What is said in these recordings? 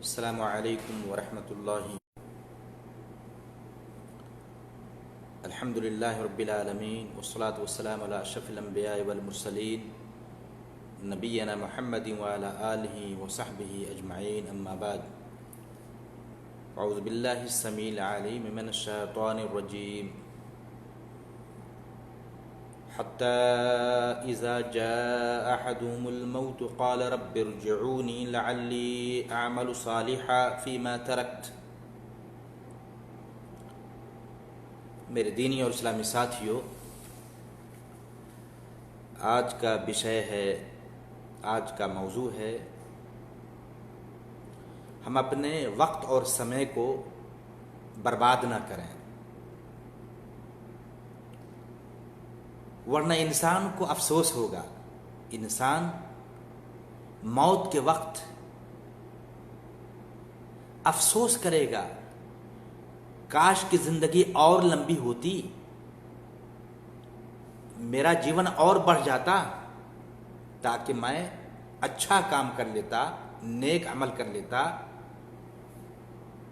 السلام علیکم ورحمۃ اللہ. الحمد للہ رب العالمین والصلاة والسلام علی اشرف الانبیاء والمرسلین نبینا محمد وعلی آلہ وصحبہ اجمعین. اما بعد، اعوذ باللہ السمیع العلیم من الشیطان الرجیم. حتى إذا جاء أحدهم الموت قال رب ارجعوني لعلي أعمل صالحا فيما تركت. میرے دینی اور اسلامی ساتھیوں، آج کا وشے ہے، آج کا موضوع ہے، ہم اپنے وقت اور سمے کو برباد نہ کریں، ورنہ انسان کو افسوس ہوگا. انسان موت کے وقت افسوس کرے گا، کاش کی زندگی اور لمبی ہوتی، میرا جیون اور بڑھ جاتا تاکہ میں اچھا کام کر لیتا، نیک عمل کر لیتا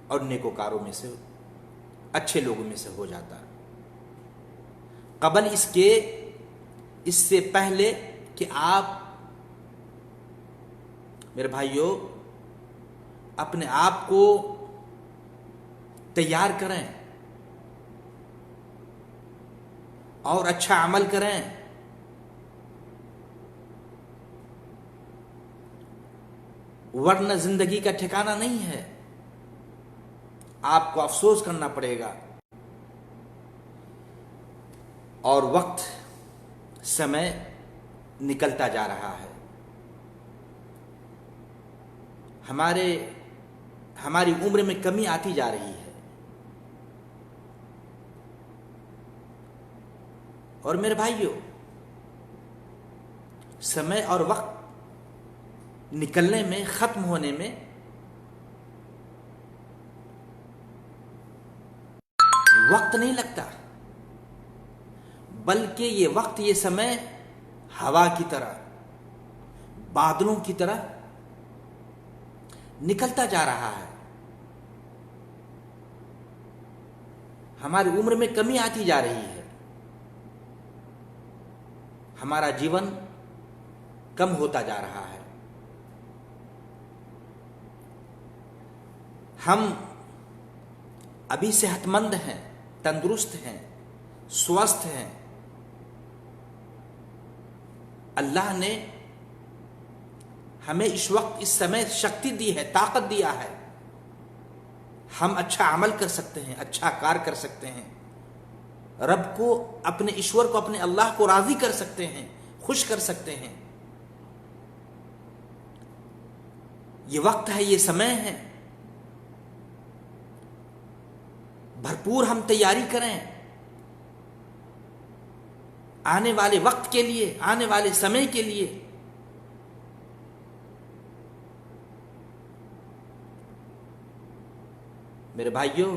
اور نیکوکاروں میں سے، اچھے لوگوں میں سے ہو جاتا. قبل اس سے پہلے کہ آپ میرے بھائیوں اپنے آپ کو تیار کریں اور اچھا عمل کریں، ورنہ زندگی کا ٹھکانہ نہیں ہے، آپ کو افسوس کرنا پڑے گا. اور وقت سمے نکلتا جا رہا ہے، ہماری عمر میں کمی آتی جا رہی ہے. اور میرے بھائیوں، سمے اور وقت نکلنے میں، ختم ہونے میں وقت نہیں لگتا، بلکہ یہ وقت، یہ سمے ہوا کی طرح، بادلوں کی طرح نکلتا جا رہا ہے. ہماری عمر میں کمی آتی جا رہی ہے، ہمارا جیون کم ہوتا جا رہا ہے. ہم ابھی صحت مند ہیں، تندرست ہیں، سوستھ ہیں. اللہ نے ہمیں اس وقت، اس سمے شکتی دی ہے، طاقت دیا ہے. ہم اچھا عمل کر سکتے ہیں، اچھا کار کر سکتے ہیں، رب کو، اپنے ایشور کو، اپنے اللہ کو راضی کر سکتے ہیں، خوش کر سکتے ہیں. یہ وقت ہے، یہ سمے ہے، بھرپور ہم تیاری کریں آنے والے وقت کے لیے، آنے والے سمے کے لیے. میرے بھائیوں،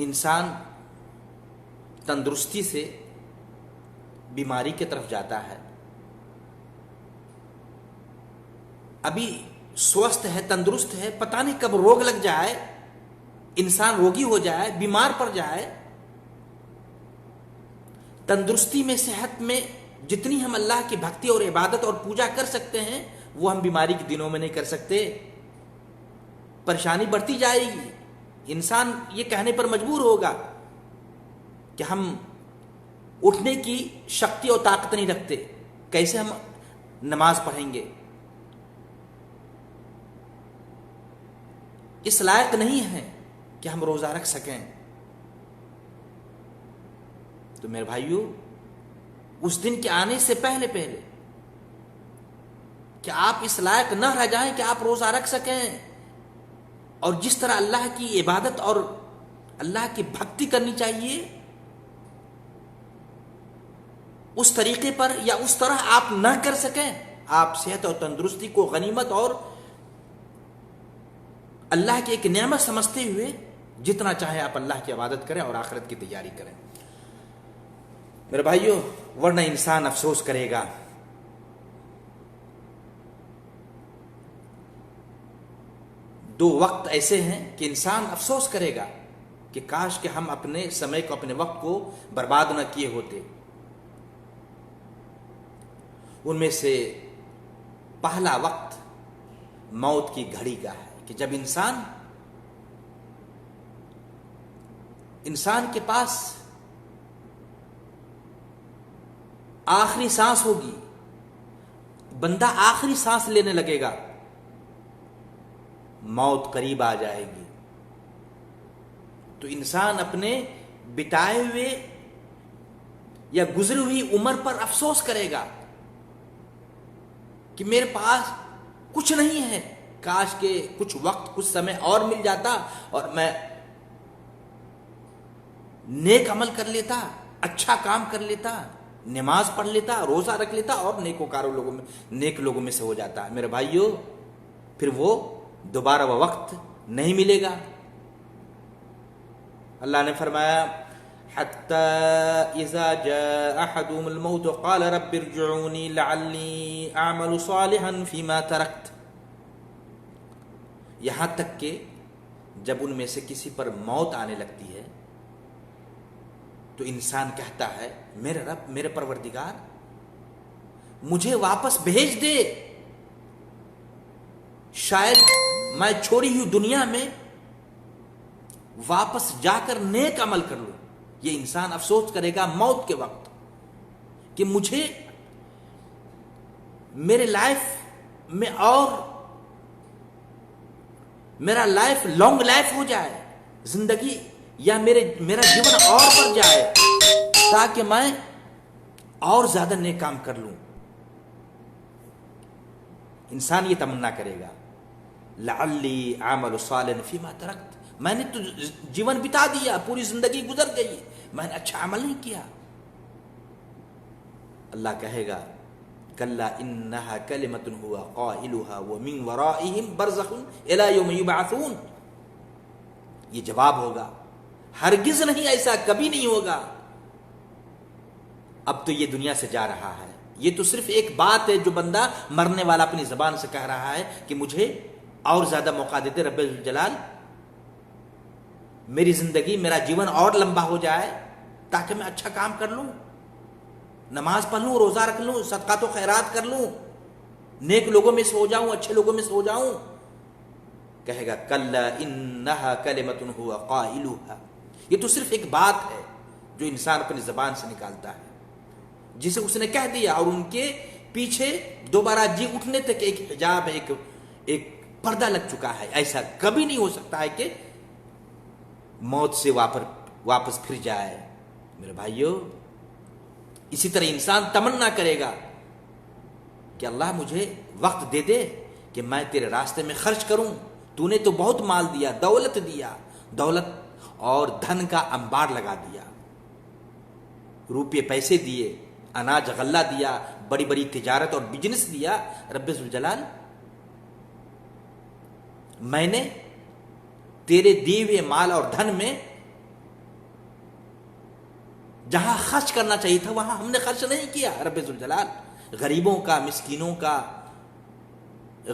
انسان تندرستی سے بیماری کی طرف جاتا ہے. ابھی سوستھ ہے، تندرست ہے، پتہ نہیں کب روگ لگ جائے، انسان روگی ہو جائے، بیمار پڑ جائے. تندرستی میں، صحت میں جتنی ہم اللہ کی بھکتی اور عبادت اور پوجا کر سکتے ہیں، وہ ہم بیماری کے دنوں میں نہیں کر سکتے. پریشانی بڑھتی جائے گی. انسان یہ کہنے پر مجبور ہوگا کہ ہم اٹھنے کی شکتی اور طاقت نہیں رکھتے، کیسے ہم نماز پڑھیں گے، اس لائق نہیں ہے کہ ہم روزہ رکھ سکیں. تو میرے بھائیوں، اس دن کے آنے سے پہلے کہ آپ اس لائق نہ رہ جائیں کہ آپ روزہ رکھ سکیں اور جس طرح اللہ کی عبادت اور اللہ کی بھکتی کرنی چاہیے اس طریقے پر یا اس طرح آپ نہ کر سکیں، آپ صحت اور تندرستی کو غنیمت اور اللہ کی ایک نعمت سمجھتے ہوئے جتنا چاہے آپ اللہ کی عبادت کریں اور آخرت کی تیاری کریں. میرے بھائیوں، ورنہ انسان افسوس کرے گا. دو وقت ایسے ہیں کہ انسان افسوس کرے گا کہ کاش کہ ہم اپنے سمے کو، اپنے وقت کو برباد نہ کیے ہوتے. ان میں سے پہلا وقت موت کی گھڑی کا ہے کہ جب انسان کے پاس آخری سانس ہوگی، بندہ آخری سانس لینے لگے گا، موت قریب آ جائے گی، تو انسان اپنے بتائے ہوئے یا گزری ہوئی عمر پر افسوس کرے گا کہ میرے پاس کچھ نہیں ہے، کاش کہ کچھ وقت، کچھ سمے اور مل جاتا اور میں نیک عمل کر لیتا، اچھا کام کر لیتا، نماز پڑھ لیتا، روزہ رکھ لیتا اور نیک لوگوں میں سے ہو جاتا. میرے بھائیو، پھر وہ دوبارہ وہ وقت نہیں ملے گا. اللہ نے فرمایا حتی اذا جاء احدهم الموت قال رب ارجعوني لعلی اعمل صالحا فيما ترکت. یہاں تک کہ جب ان میں سے کسی پر موت آنے لگتی ہے تو انسان کہتا ہے میرے رب، میرے پروردگار، مجھے واپس بھیج دے، شاید میں چھوڑی ہوئی دنیا میں واپس جا کر نیک عمل کر لوں. یہ انسان افسوس کرے گا موت کے وقت کہ مجھے میرے لائف میں اور میرا لائف لانگ لائف ہو جائے، زندگی یا میرا جیون اور بڑھ جائے تاکہ میں اور زیادہ نیک کام کر لوں. انسان یہ تمنا کرے گا لعلی اعمل صالحا فیما ترکت، میں نے تو جیون بتا دیا، پوری زندگی گزر گئی، میں نے اچھا عمل نہیں کیا. اللہ کہے گا کلا انہا کلمۃ هو قائلها ومن ورائہم برزخ الی یوم یبعثون. یہ جواب ہوگا، ہرگز نہیں، ایسا کبھی نہیں ہوگا. اب تو یہ دنیا سے جا رہا ہے، یہ تو صرف ایک بات ہے جو بندہ مرنے والا اپنی زبان سے کہہ رہا ہے کہ مجھے اور زیادہ موقع دیتے رب الجلال، میری زندگی، میرا جیون اور لمبا ہو جائے تاکہ میں اچھا کام کر لوں، نماز پڑھ لوں، روزہ رکھ لوں، صدقات و خیرات کر لوں، نیک لوگوں میں سے ہو جاؤں، اچھے لوگوں میں سے ہو جاؤں. کہے گا کلا انہا کلمۃ هو قائلها. یہ تو صرف ایک بات ہے جو انسان اپنی زبان سے نکالتا ہے، جسے اس نے کہہ دیا، اور ان کے پیچھے دوبارہ جی اٹھنے تک ایک حجاب ہے، ایک پردہ لگ چکا ہے. ایسا کبھی نہیں ہو سکتا ہے کہ موت سے واپس پھر جائے. میرے بھائیو، اسی طرح انسان تمنا کرے گا کہ اللہ مجھے وقت دے دے کہ میں تیرے راستے میں خرچ کروں. تو نے تو بہت مال دیا، دولت اور دھن کا انبار لگا دیا، روپے پیسے دیے، اناج غلہ دیا، بڑی بڑی تجارت اور بزنس دیا. رب ذوالجلال، میں نے تیرے دیے ہوئے مال اور دھن میں جہاں خرچ کرنا چاہیے تھا وہاں ہم نے خرچ نہیں کیا. رب ذوالجلال، غریبوں کا، مسکینوں کا،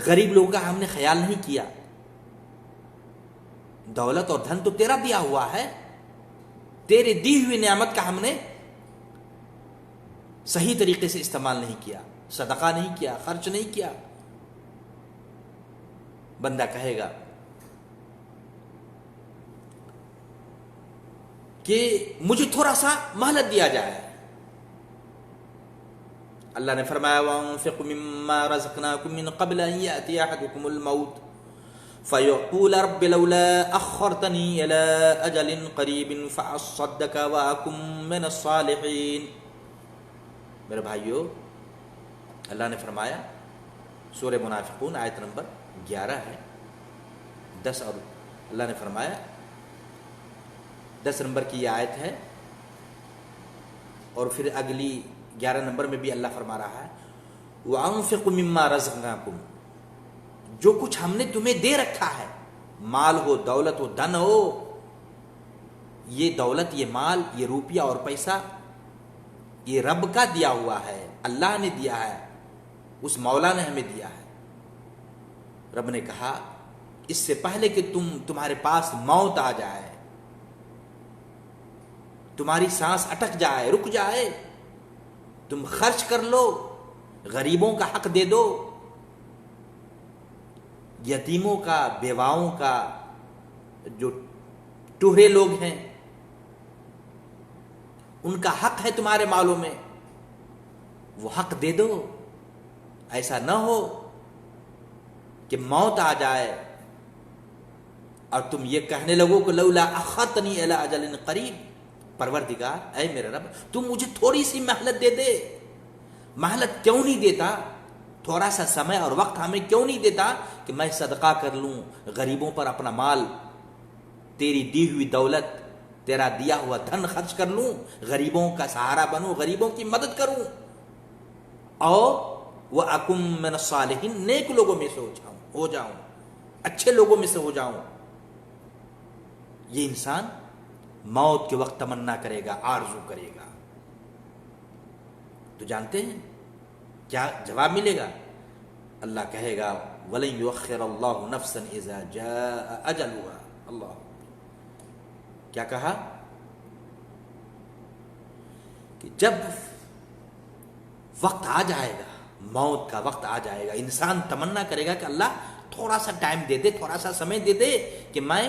غریب لوگوں کا ہم نے خیال نہیں کیا. دولت اور دھن تو تیرا دیا ہوا ہے، تیرے دی ہوئی نعمت کا ہم نے صحیح طریقے سے استعمال نہیں کیا، صدقہ نہیں کیا، خرچ نہیں کیا. بندہ کہے گا کہ مجھے تھوڑا سا مہلت دیا جائے. اللہ نے فرمایا وَأَنفِقْ مِمَّا رَزَقْنَاكُم مِّن قَبْلِ أَن يَأْتِيَ أَحَدَكُمُ الْمَوْتُ فَيَقُولَ رَبِّ لَوْلَا أَخَّرْتَنِي إِلَىٰ أَجَلٍ قَرِيبٍ فَأَصَّدَّقَ وَأَكُن مِّنَ الصَّالِحِينَ. میرے بھائیو، اللہ نے فرمایا، سورہ منافقون آیت نمبر 11 ہے، 10، اور اللہ نے فرمایا 10 نمبر کی یہ آیت ہے، اور پھر اگلی 11 نمبر میں بھی اللہ فرما رہا ہے وَأَنفِقُ مِمَّا رَزَقْنَاكُمْ. جو کچھ ہم نے تمہیں دے رکھا ہے، مال ہو، دولت ہو، دھن ہو، یہ دولت، یہ مال، یہ روپیہ اور پیسہ، یہ رب کا دیا ہوا ہے، اللہ نے دیا ہے، اس مولا نے ہمیں دیا ہے. رب نے کہا اس سے پہلے کہ تمہارے پاس موت آ جائے، تمہاری سانس اٹک جائے، رک جائے، تم خرچ کر لو، غریبوں کا حق دے دو، یتیموں کا، بیواؤں کا، جو ٹوہے لوگ ہیں ان کا حق ہے تمہارے مالوں میں، وہ حق دے دو۔ ایسا نہ ہو کہ موت آ جائے اور تم یہ کہنے لگو کہ لولا اخرتنی الی اجل قریب، پروردگار اے میرے رب تم مجھے تھوڑی سی مہلت دے دے۔ مہلت کیوں نہیں دیتا؟ تھوڑا سا سمے اور وقت ہمیں کیوں نہیں دیتا کہ میں صدقہ کر لوں، غریبوں پر اپنا مال، تیری دی ہوئی دولت، تیرا دیا ہوا دھن خرچ کر لوں، غریبوں کا سہارا بنوں، غریبوں کی مدد کروں، اور وَأَكُن مِّنَ الصَّالِحِينَ، نیک لوگوں میں سے ہو جاؤں، اچھے لوگوں میں سے ہو جاؤں۔ یہ انسان موت کے وقت تمنا کرے گا، آرزو کرے گا، تو جانتے ہیں کیا جواب ملے گا؟ اللہ کہے گا وَلَن يُؤَخِّرَ اللَّهُ نَفْسًا إِذَا جَاءَ أَجَلُهَا۔ اللہ کیا کہا کہ جب وقت آ جائے گا، موت کا وقت آ جائے گا، انسان تمنا کرے گا کہ اللہ تھوڑا سا ٹائم دے دے، تھوڑا سا سمے دے دے کہ میں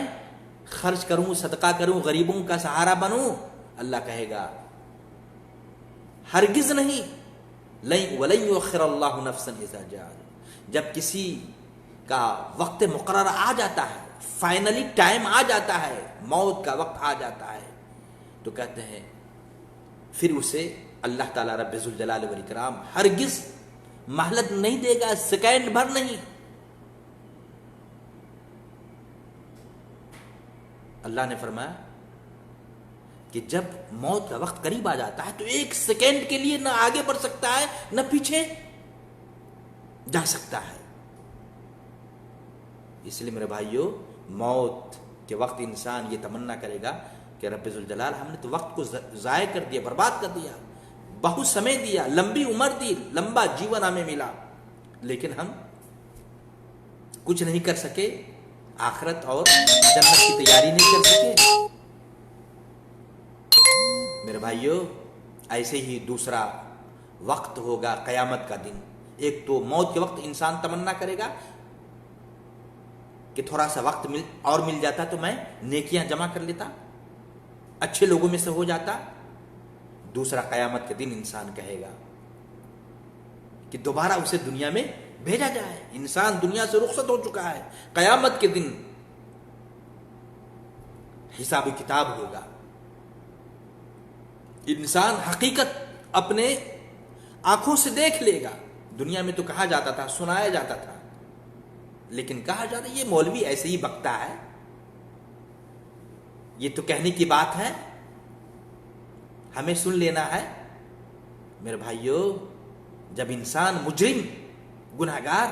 خرچ کروں، صدقہ کروں، غریبوں کا سہارا بنوں۔ اللہ کہے گا ہرگز نہیں، وَلَن يُؤَخِّرَ اللَّهُ نَفْسًا إِذَا جَاءَ، جب کسی کا وقت مقرر آ جاتا ہے، فائنلی ٹائم آ جاتا ہے، موت کا وقت آ جاتا ہے، تو کہتے ہیں پھر اسے اللہ تعالیٰ رب ذوالجلال والاکرام ہرگز مہلت نہیں دے گا، سیکنڈ بھر نہیں۔ اللہ نے فرمایا کہ جب موت کا وقت قریب آ جاتا ہے تو ایک سیکنڈ کے لیے نہ آگے بڑھ سکتا ہے نہ پیچھے جا سکتا ہے۔ اس لیے میرے بھائیو، موت کے وقت انسان یہ تمنا کرے گا کہ رب ذوالجلال ہم نے تو وقت کو ضائع کر دیا، برباد کر دیا، بہت سمے دیا، لمبی عمر دی، لمبا جیون ہمیں ملا، لیکن ہم کچھ نہیں کر سکے، آخرت اور جنت کی تیاری نہیں کر سکے۔ میرے بھائیو، ایسے ہی دوسرا وقت ہوگا قیامت کا دن۔ ایک تو موت کے وقت انسان تمنا کرے گا کہ تھوڑا سا وقت مل جاتا تو میں نیکیاں جمع کر لیتا، اچھے لوگوں میں سے ہو جاتا۔ دوسرا قیامت کے دن انسان کہے گا کہ دوبارہ اسے دنیا میں بھیجا جائے۔ انسان دنیا سے رخصت ہو چکا ہے، قیامت کے دن حساب و کتاب ہوگا۔ انسان حقیقت اپنے آنکھوں سے دیکھ لے گا۔ دنیا میں تو کہا جاتا تھا، سنایا جاتا تھا، لیکن کہا جاتا ہے یہ مولوی ایسے ہی بکتا ہے، یہ تو کہنے کی بات ہے، ہمیں سن لینا ہے۔ میرے بھائیو، جب انسان مجرم، گنہگار،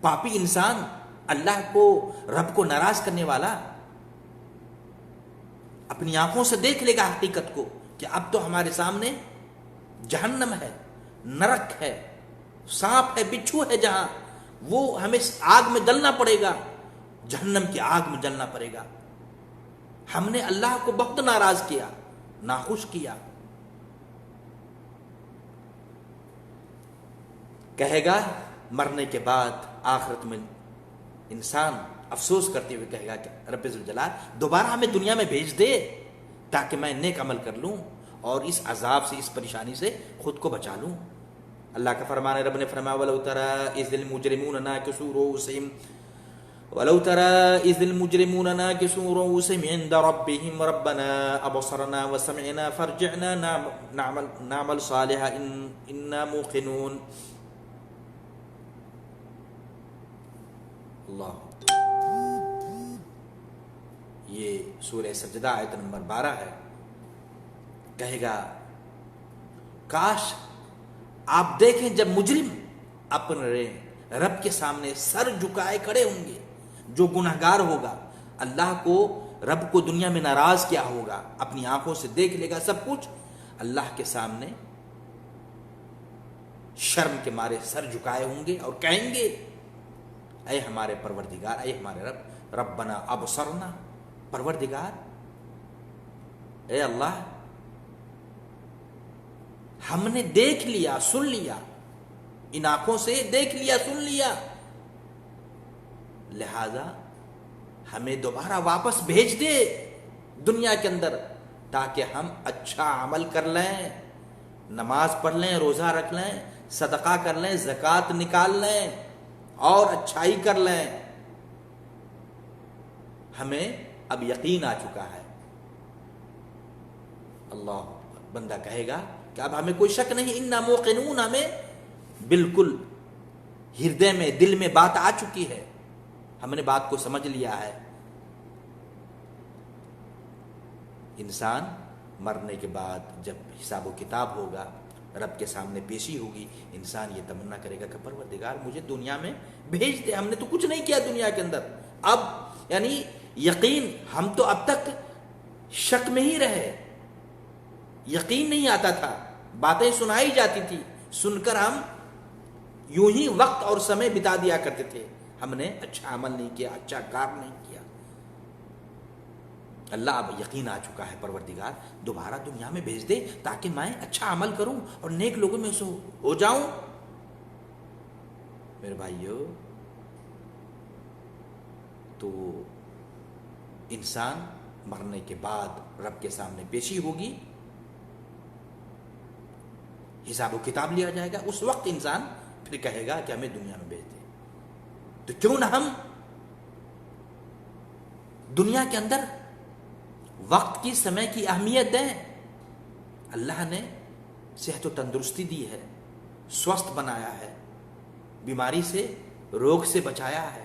پاپی انسان، اللہ کو، رب کو ناراض کرنے والا، اپنی آنکھوں سے دیکھ لے گا حقیقت کو کہ اب تو ہمارے سامنے جہنم ہے، نرک ہے، سانپ ہے، بچھو ہے، جہاں وہ ہمیں آگ میں جلنا پڑے گا، جہنم کی آگ میں جلنا پڑے گا۔ ہم نے اللہ کو بہت ناراض کیا، ناخوش کیا۔ کہے گا مرنے کے بعد آخرت میں انسان افسوس کرتے ہوئے کہے گا کہ رب ذوالجلال دوبارہ ہمیں دنیا میں بھیج دے تاکہ میں نیک عمل کر لوں اور اس عذاب سے، اس پریشانی سے خود کو بچا لوں۔ اللہ کا فرمان ہے، رب نے فرمایا وَلَوْ تَرَىٰ إِذِ الْمُجْرِمُونَ نَاكِسُو رُءُوسِهِمْ وَلَوْ تَرَىٰ إِذِ الْمُجْرِمُونَ نَاكِسُو رُءُوسِهِمْ عِندَ رَبِّهِمْ رَبَّنَا أَبْصَرْنَا وَسَمِعْنَا فَارْجِعْنَا نَعْمَلْ صَالِحًا إِنَّا مُوقِنُونَ۔ اللہ، یہ سورہ سجدہ آیت نمبر 12 ہے۔ کہے گا کاش آپ دیکھیں جب مجرم اپنے رب کے سامنے سر جھکائے کھڑے ہوں گے، جو گنہگار ہوگا، اللہ کو، رب کو دنیا میں ناراض کیا ہوگا، اپنی آنکھوں سے دیکھ لے گا سب کچھ، اللہ کے سامنے شرم کے مارے سر جھکائے ہوں گے اور کہیں گے اے ہمارے پروردگار، اے ہمارے رب، ربنا ابصرنا، پروردگار اے اللہ ہم نے دیکھ لیا، سن لیا، ان آنکھوں سے دیکھ لیا، سن لیا، لہذا ہمیں دوبارہ واپس بھیج دے دنیا کے اندر تاکہ ہم اچھا عمل کر لیں، نماز پڑھ لیں، روزہ رکھ لیں، صدقہ کر لیں، زکوٰۃ نکال لیں اور اچھائی کر لیں۔ ہمیں اب یقین آ چکا ہے۔ اللہ، بندہ کہے گا کہ اب ہمیں کوئی شک نہیں، انا موقنون، ہمیں بالکل ہردے میں، دل میں بات آ چکی ہے، ہم نے بات کو سمجھ لیا ہے۔ انسان مرنے کے بعد جب حساب و کتاب ہوگا، رب کے سامنے پیشی ہوگی، انسان یہ تمنا کرے گا کہ پروردگار مجھے دنیا میں بھیج دے، ہم نے تو کچھ نہیں کیا دنیا کے اندر۔ اب یعنی یقین، ہم تو اب تک شک میں ہی رہے، یقین نہیں آتا تھا، باتیں سنائی جاتی تھی، سن کر ہم یوں ہی وقت اور سمے بتا دیا کرتے تھے، ہم نے اچھا عمل نہیں کیا، اچھا کام نہیں کیا۔ اللہ اب یقین آ چکا ہے، پروردگار دوبارہ دنیا میں بھیج دے تاکہ میں اچھا عمل کروں اور نیک لوگوں میں سے ہو جاؤں۔ میرے بھائیو، تو انسان مرنے کے بعد رب کے سامنے پیشی ہوگی، حساب و کتاب لیا جائے گا، اس وقت انسان پھر کہے گا کہ ہمیں دنیا میں بھیج دے۔ تو کیوں نہ ہم دنیا کے اندر وقت کی، سمے کی اہمیت دیں۔ اللہ نے صحت و تندرستی دی ہے، سوستھ بنایا ہے، بیماری سے، روگ سے بچایا ہے،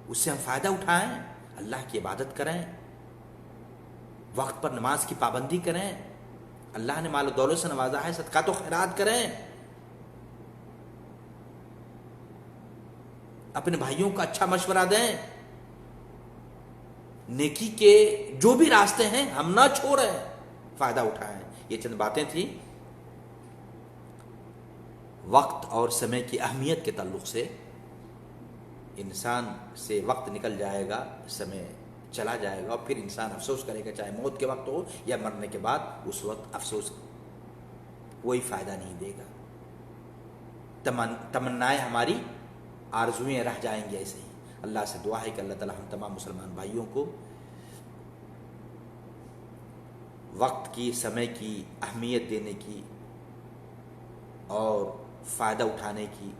اس سے ہم فائدہ اٹھائیں، اللہ کی عبادت کریں، وقت پر نماز کی پابندی کریں، اللہ نے مال و دولت سے نوازا ہے، صدقات و خیرات کریں، اپنے بھائیوں کا اچھا مشورہ دیں، نیکی کے جو بھی راستے ہیں ہم نہ چھوڑیں، فائدہ اٹھائیں۔ یہ چند باتیں تھیں وقت اور سمے کی اہمیت کے تعلق سے۔ انسان سے وقت نکل جائے گا، سمے چلا جائے گا، اور پھر انسان افسوس کرے گا، چاہے موت کے وقت ہو یا مرنے کے بعد، اس وقت افسوس کوئی فائدہ نہیں دے گا۔ تمنائیں ہماری آرزویں رہ جائیں گی ایسے ہی۔ اللہ سے دعا ہے کہ اللہ تعالی ہم تمام مسلمان بھائیوں کو وقت کی، سمے کی اہمیت دینے کی اور فائدہ اٹھانے کی،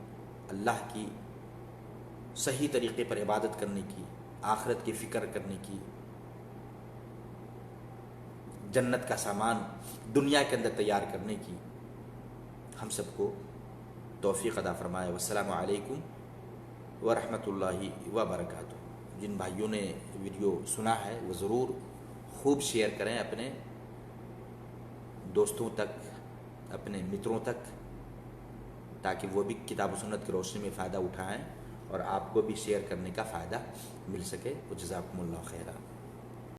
اللہ کی صحیح طریقے پر عبادت کرنے کی، آخرت کی فکر کرنے کی، جنت کا سامان دنیا کے اندر تیار کرنے کی ہم سب کو توفیق عطا فرمائے۔ والسلام علیکم ورحمۃ اللہ وبرکاتہ۔ جن بھائیوں نے ویڈیو سنا ہے وہ ضرور خوب شیئر کریں اپنے دوستوں تک، اپنے متروں تک، تاکہ وہ بھی کتاب و سنت کی روشنی میں فائدہ اٹھائیں اور آپ کو بھی شیئر کرنے کا فائدہ مل سکے۔ جزاکم اللہ خیرا۔